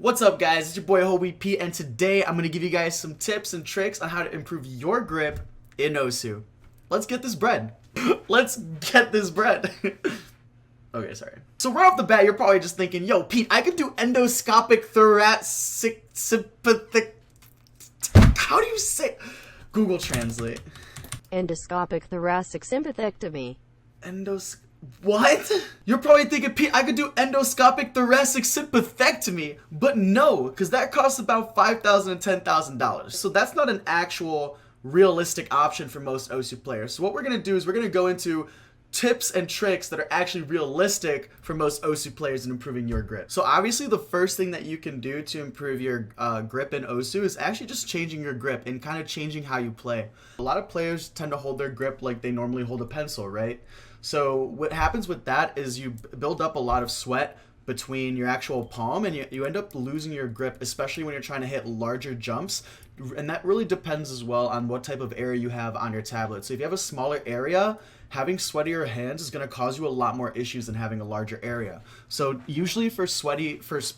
What's up, guys? It's your boy WholeWheatPete, and today I'm going to give you guys some tips and tricks on how to improve your grip in OSU. Let's get this bread. Let's get this bread. Okay, sorry. So right off the bat, you're probably just thinking, yo, Pete, I could do endoscopic thoracic sympathetic. How do you say? Google Translate. Endoscopic thoracic sympathectomy. What? You're probably thinking, Pete, I could do endoscopic thoracic sympathectomy, but no, because that costs about $5,000 and $10,000. So that's not an actual realistic option for most OSU players. So what we're gonna do is we're gonna go into tips and tricks that are actually realistic for most OSU players in improving your grip. So obviously the first thing that you can do to improve your grip in OSU is actually just changing your grip and kind of changing how you play. A lot of players tend to hold their grip like they normally hold a pencil, right? So what happens with that is you build up a lot of sweat between your actual palm, and you end up losing your grip, especially when you're trying to hit larger jumps. And that really depends as well on what type of area you have on your tablet. So if you have a smaller area, having sweatier hands is going to cause you a lot more issues than having a larger area. So usually for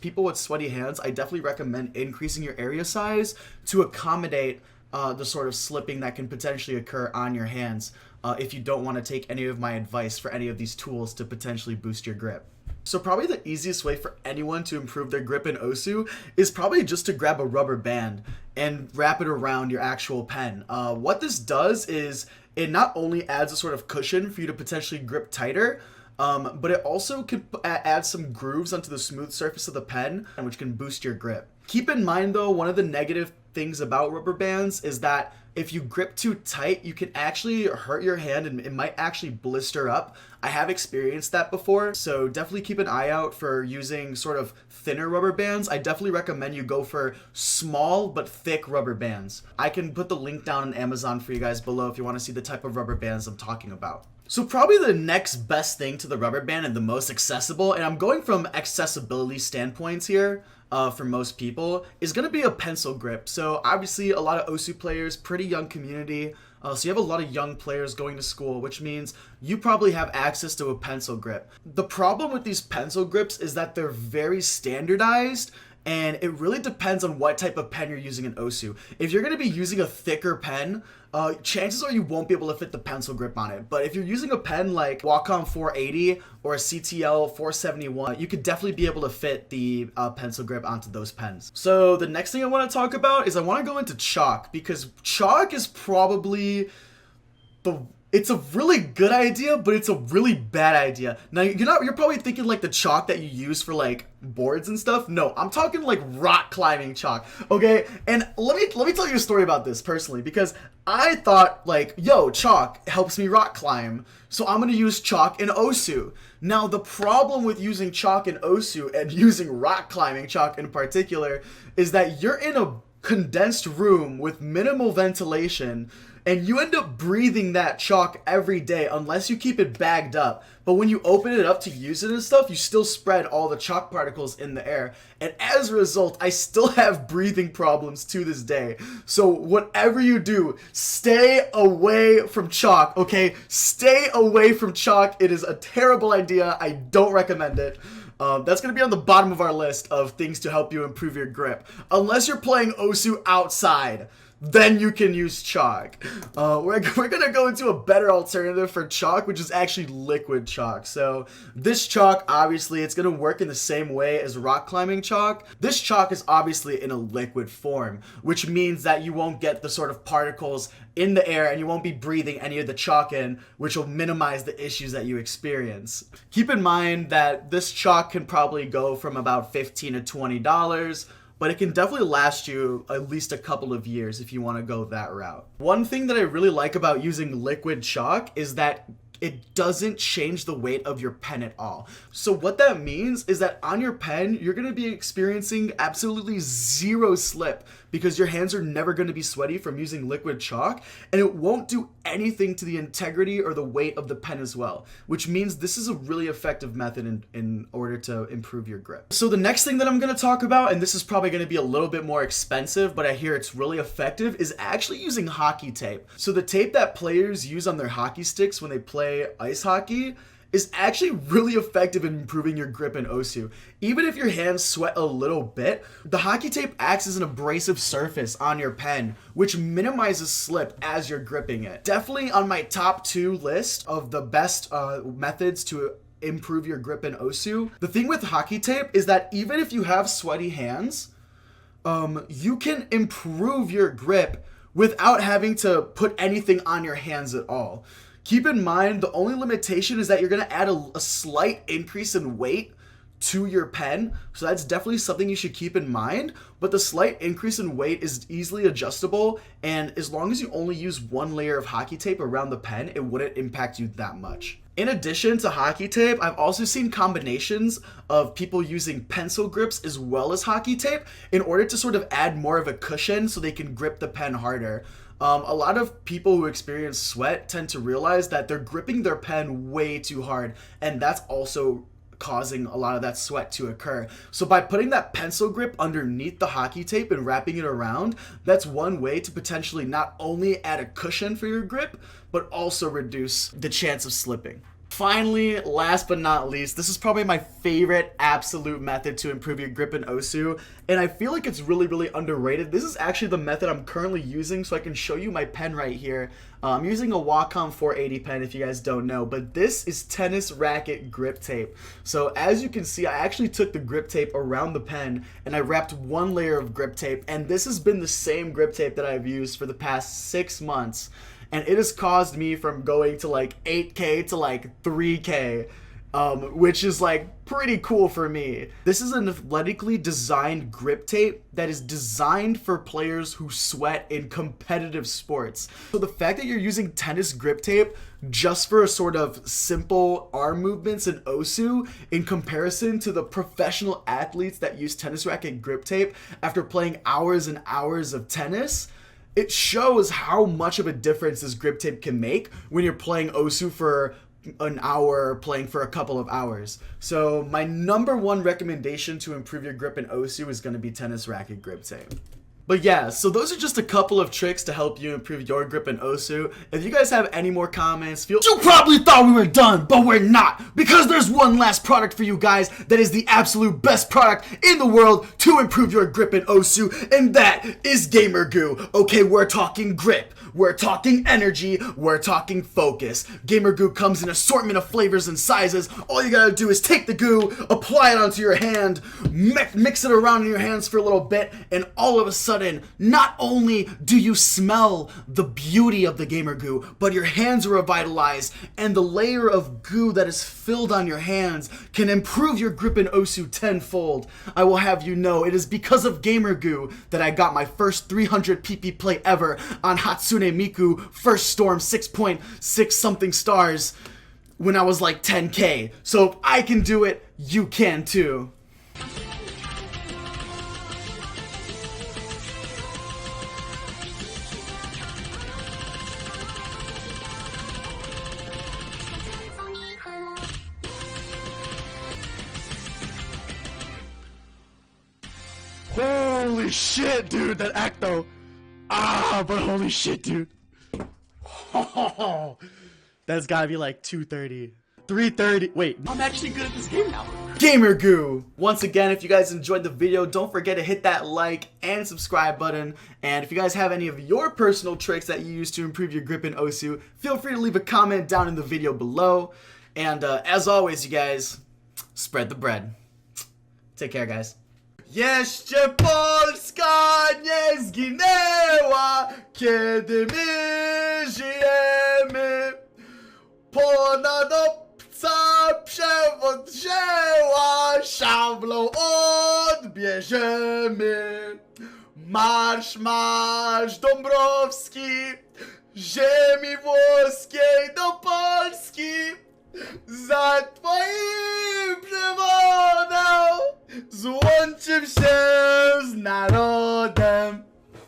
people with sweaty hands, I definitely recommend increasing your area size to accommodate the sort of slipping that can potentially occur on your hands if you don't want to take any of my advice for any of these tools to potentially boost your grip. So probably the easiest way for anyone to improve their grip in OSU is probably just to grab a rubber band and wrap it around your actual pen. What this does is it not only adds a sort of cushion for you to potentially grip tighter, but it also can add some grooves onto the smooth surface of the pen, which can boost your grip. Keep in mind though, one of the negative things about rubber bands is that if you grip too tight, you can actually hurt your hand and it might actually blister up. I have experienced that before, so definitely keep an eye out for using sort of thinner rubber bands. I definitely recommend you go for small but thick rubber bands. I can put the link down on Amazon for you guys below if you want to see the type of rubber bands I'm talking about. So probably the next best thing to the rubber band and the most accessible, and I'm going from accessibility standpoints here, for most people, is going to be a pencil grip. So obviously a lot of OSU players, pretty young community, so you have a lot of young players going to school, which means you probably have access to a pencil grip. The problem with these pencil grips is that they're very standardized, and it really depends on what type of pen you're using in OSU. If you're going to be using a thicker pen, chances are you won't be able to fit the pencil grip on it. But if you're using a pen like Wacom 480 or a CTL 471, you could definitely be able to fit the pencil grip onto those pens. So the next thing I want to talk about is I want to go into chalk, because chalk is probably it's a really good idea, but it's a really bad idea. Now, you're probably thinking like the chalk that you use for like boards and stuff. No, I'm talking like rock climbing chalk, okay? And let me tell you a story about this personally, because I thought like, yo, chalk helps me rock climb, so I'm gonna use chalk in OSU. Now, the problem with using chalk in OSU and using rock climbing chalk in particular is that you're in a condensed room with minimal ventilation, and you end up breathing that chalk every day unless you keep it bagged up. But when you open it up to use it and stuff, you still spread all the chalk particles in the air. And as a result, I still have breathing problems to this day. So whatever you do, stay away from chalk, okay? Stay away from chalk. It is a terrible idea. I don't recommend it. That's going to be on the bottom of our list of things to help you improve your grip. Unless you're playing OSU outside, then you can use chalk. We're gonna go into a better alternative for chalk, which is actually liquid chalk. So this chalk, obviously, it's gonna work in the same way as rock climbing chalk. This chalk is obviously in a liquid form, which means that you won't get the sort of particles in the air and you won't be breathing any of the chalk in, which will minimize the issues that you experience. Keep in mind that this chalk can probably go from about $15 to $20, but it can definitely last you at least a couple of years if you want to go that route. One thing that I really like about using liquid chalk is that it doesn't change the weight of your pen at all. So what that means is that on your pen, you're gonna be experiencing absolutely zero slip because your hands are never gonna be sweaty from using liquid chalk, and it won't do anything to the integrity or the weight of the pen as well, which means this is a really effective method in order to improve your grip. So the next thing that I'm gonna talk about, and this is probably gonna be a little bit more expensive, but I hear it's really effective, is actually using hockey tape. So the tape that players use on their hockey sticks when they play ice hockey is actually really effective in improving your grip in Osu. Even if your hands sweat a little bit, the hockey tape acts as an abrasive surface on your pen, which minimizes slip as you're gripping it. Definitely on my top 2 list of the best methods to improve your grip in Osu. The thing with hockey tape is that even if you have sweaty hands, you can improve your grip without having to put anything on your hands at all. Keep in mind, the only limitation is that you're going to add a slight increase in weight to your pen, so that's definitely something you should keep in mind, but the slight increase in weight is easily adjustable, and as long as you only use one layer of hockey tape around the pen, it wouldn't impact you that much. In addition to hockey tape, I've also seen combinations of people using pencil grips as well as hockey tape in order to sort of add more of a cushion so they can grip the pen harder. A lot of people who experience sweat tend to realize that they're gripping their pen way too hard, and that's also causing a lot of that sweat to occur. So by putting that pencil grip underneath the hockey tape and wrapping it around, that's one way to potentially not only add a cushion for your grip, but also reduce the chance of slipping. Finally, last but not least, this is probably my favorite absolute method to improve your grip in Osu, and I feel like it's really underrated. This is actually the method I'm currently using, so I can show you my pen right here. I'm using a Wacom 480 pen if you guys don't know, but this is tennis racket grip tape. So as you can see, I actually took the grip tape around the pen and I wrapped one layer of grip tape, and this has been the same grip tape that I've used for the past 6 months. And it has caused me from going to like 8K to like 3K, which is like pretty cool for me. This is an athletically designed grip tape that is designed for players who sweat in competitive sports. So the fact that you're using tennis grip tape just for a sort of simple arm movements in Osu in comparison to the professional athletes that use tennis racket grip tape after playing hours and hours of tennis, it shows how much of a difference this grip tape can make when you're playing Osu for an hour, playing for a couple of hours. So my number 1 recommendation to improve your grip in Osu is going to be tennis racket grip tape. But yeah, so those are just a couple of tricks to help you improve your grip in Osu. If you guys have any more comments, You probably thought we were done, but we're not, because there's one last product for you guys that is the absolute best product in the world to improve your grip in Osu, and that is Gamer Goo. Okay, we're talking grip, we're talking energy, we're talking focus. Gamer Goo comes in an assortment of flavors and sizes. All you gotta do is take the goo, apply it onto your hand, mix it around in your hands for a little bit, and all of a sudden, not only do you smell the beauty of the Gamer Goo, but your hands are revitalized, and the layer of goo that is filled on your hands can improve your grip in Osu tenfold. I will have you know, it is because of Gamer Goo that I got my first 300 PP play ever on Hatsune Miku First Storm 6.6 something stars when I was like 10K. So if I can do it, you can too. Holy shit, dude, that Acto. But holy shit, dude. That's gotta be like 230. 330. Wait, I'm actually good at this game now. Gamer Goo! Once again, if you guys enjoyed the video, don't forget to hit that like and subscribe button. And if you guys have any of your personal tricks that you use to improve your grip in Osu, feel free to leave a comment down in the video below. And as always, you guys, spread the bread. Take care, guys. Jeszcze Polska nie zginęła, kiedy my żyjemy. Ponad obca przewód wzięła, szablą odbierzemy. Marsz, marsz Dąbrowski, ziemi włoskiej do Polski. Za